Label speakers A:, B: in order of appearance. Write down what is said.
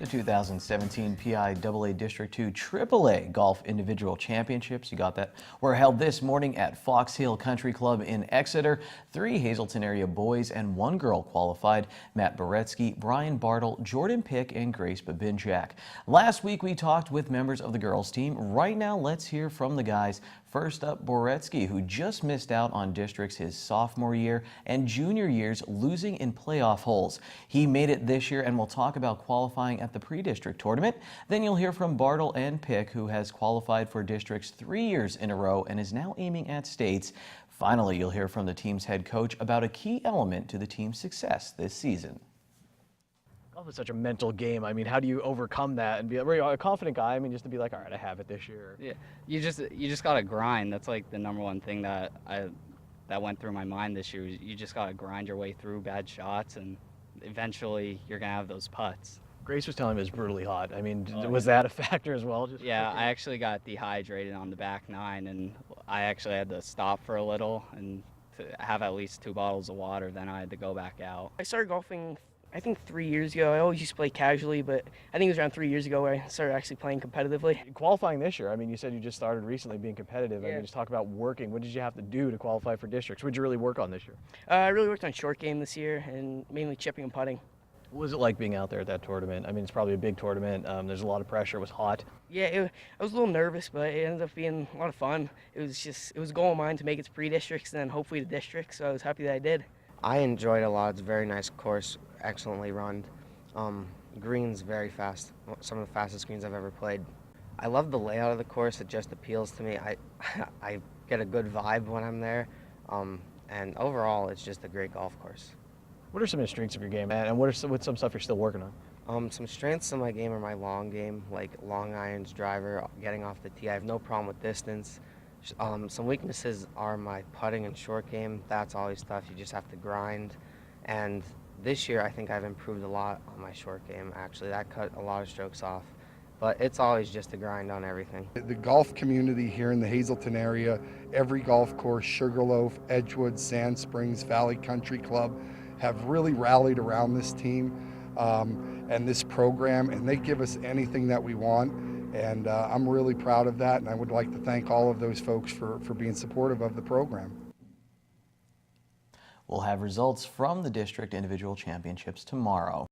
A: The 2017 PIAA District 2 AAA Golf Individual Championships, you got that, were held this morning at Fox Hill Country Club in Exeter. 3 Hazleton area boys and 1 girl qualified: Matt Boretsky, Brian Bartle, Jordan Pick, and Grace Babinjak. Last week we talked with members of the girls team. Right now let's hear from the guys. First up, Boretsky, who just missed out on districts his sophomore year and junior years, losing in playoff holes. He made it this year and will talk about qualifying at the pre-district tournament. Then you'll hear from Bartle and Pick, who has qualified for districts 3 years in a row and is now aiming at states. Finally, you'll hear from the team's head coach about a key element to the team's success this season.
B: Golf is such a mental game. I mean, how do you overcome that and be a confident guy? I mean, just to be like, all right, I have it this year.
C: Yeah, you just gotta grind. That's like the #1 thing that went through my mind this year. You just gotta grind your way through bad shots, and eventually you're gonna have those putts.
B: Grace was telling me it was brutally hot. I mean,
C: Oh,
B: was that a factor as well?
C: Yeah, I actually got dehydrated on the back 9, and I actually had to stop for a little and to have at least 2 bottles of water. Then I had to go back out.
D: I started golfing, I think 3 years ago. I always used to play casually, but I think it was around 3 years ago where I started actually playing competitively.
B: Qualifying this year, I mean, you said you just started recently being competitive.
D: Yeah.
B: I mean, just talk about working. What did you have to do to qualify for districts? What did you really work on this year?
D: I really worked on short game this year and mainly chipping and putting.
B: What was it like being out there at that tournament? I mean, it's probably a big tournament. There's a lot of pressure. It was hot.
D: Yeah, I was a little nervous, but it ended up being a lot of fun. It was a goal of mine to make it to pre-districts and then hopefully to districts, so I was happy that I did.
E: I enjoyed it a lot. It's a very nice course, excellently run. Greens very fast, some of the fastest greens I've ever played. I love the layout of the course. It just appeals to me. I get a good vibe when I'm there, and overall it's just a great golf course.
B: What are some of the strengths of your game, and what's some stuff you're still working on?
E: Some strengths of my game are my long game, like long irons, driver, getting off the tee. I have no problem with distance. Some weaknesses are my putting and short game. That's always tough. You just have to grind. And this year, I think I've improved a lot on my short game, actually. That cut a lot of strokes off. But it's always just a grind on everything.
F: The golf community here in the Hazleton area, every golf course, Sugarloaf, Edgewood, Sand Springs, Valley Country Club, have really rallied around this team and this program, and they give us anything that we want. And I'm really proud of that, and I would like to thank all of those folks for being supportive of the program.
A: We'll have results from the district individual championships tomorrow.